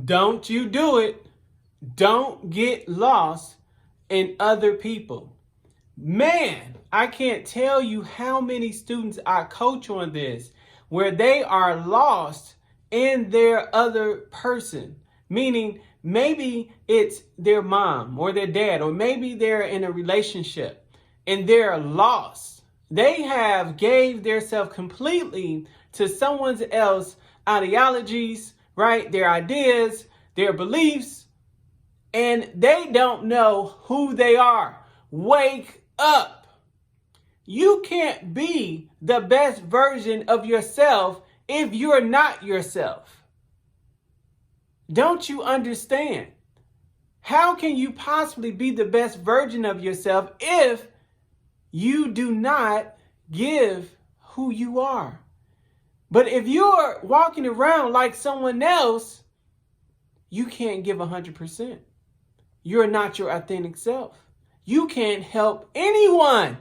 Don't you do it. Don't get lost in other people. Man, I can't tell you how many students I coach on this where they are lost in their other person. Meaning maybe it's their mom or their dad, or maybe they're in a relationship and they're lost. They have gave themselves completely to someone else's ideologies, right? Their ideas, their beliefs, and they don't know who they are. Wake up. You can't be the best version of yourself if you're not yourself. Don't you understand? How can you possibly be the best version of yourself if you do not give who you are? But if you're walking around like someone else, you can't give 100%. You're not your authentic self. You can't help anyone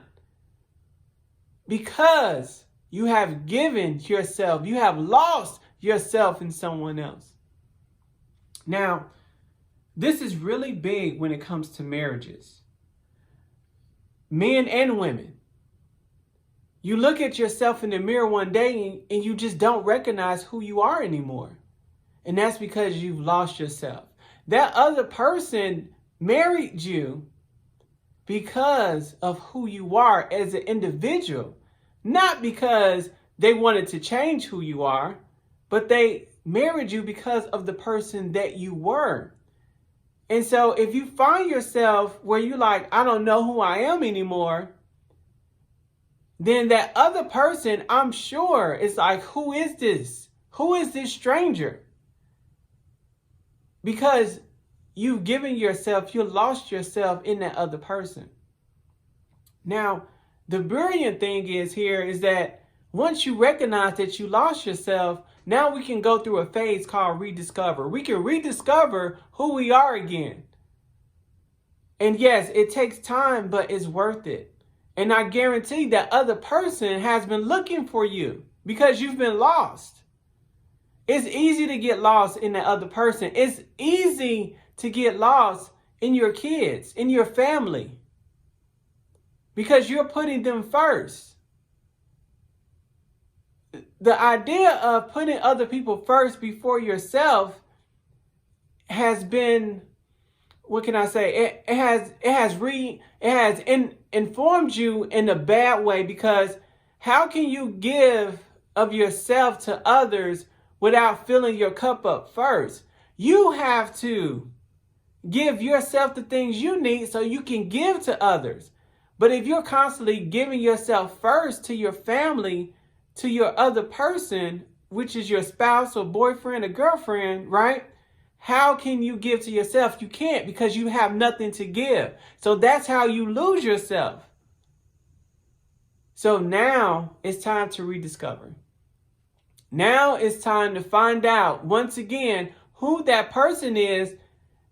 because you have given yourself, you have lost yourself in someone else. Now, this is really big when it comes to marriages. Men and women. You look at yourself in the mirror one day and you just don't recognize who you are anymore. And that's because you've lost yourself. That other person married you because of who you are as an individual, not because they wanted to change who you are, but they married you because of the person that you were. And so if you find yourself where you're like, I don't know who I am anymore, then that other person, I'm sure, is like, who is this? Who is this stranger? Because you've given yourself, you lost yourself in that other person. Now, the brilliant thing is that once you recognize that you lost yourself, now we can go through a phase called rediscover. We can rediscover who we are again. And yes, it takes time, but it's worth it. And I guarantee that other person has been looking for you because you've been lost. It's easy to get lost in that other person. It's easy to get lost in your kids, in your family, because you're putting them first. The idea of putting other people first before yourself has been, what can I say? It has informed you in a bad way, because how can you give of yourself to others without filling your cup up first? You have to give yourself the things you need so you can give to others. But if you're constantly giving yourself first to your family, to your other person, which is your spouse or boyfriend or girlfriend, right? How can you give to yourself? You can't, because you have nothing to give. So that's how you lose yourself. So now it's time to rediscover. Now it's time to find out once again who that person is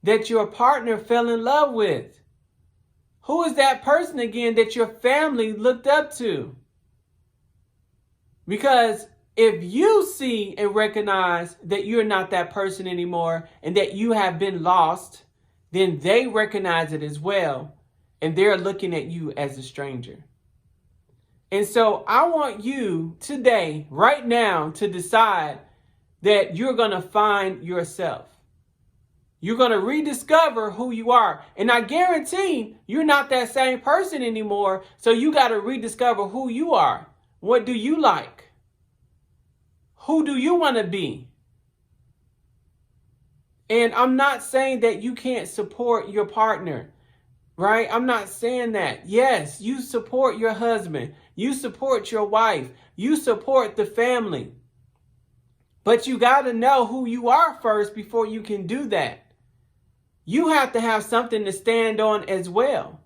that your partner fell in love with. Who is that person again that your family looked up to? Because if you see and recognize that you're not that person anymore and that you have been lost, then they recognize it as well. And they're looking at you as a stranger. And so I want you today, right now, to decide that you're going to find yourself. You're going to rediscover who you are. And I guarantee you're not that same person anymore. So you got to rediscover who you are. What do you like? Who do you want to be? And I'm not saying that you can't support your partner, right? I'm not saying that. Yes, you support your husband. You support your wife. You support the family. But you got to know who you are first before you can do that. You have to have something to stand on as well.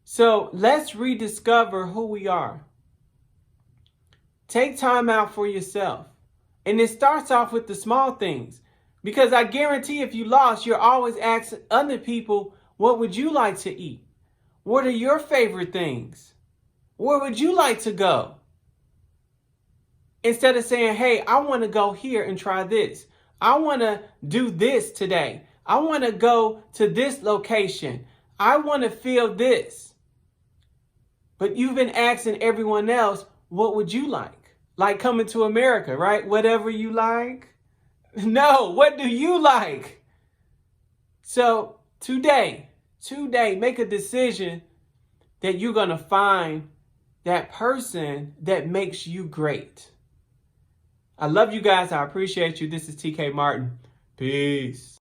So let's rediscover who we are. Take time out for yourself. And it starts off with the small things. Because I guarantee if you lost, you're always asking other people, what would you like to eat? What are your favorite things? Where would you like to go? Instead of saying, hey, I want to go here and try this. I want to do this today. I want to go to this location. I want to feel this. But you've been asking everyone else, what would you like? Like Coming to America, right? Whatever you like. No, what do you like? So today, make a decision that you're going to find that person that makes you great. I love you guys. I appreciate you. This is TK Martin. Peace.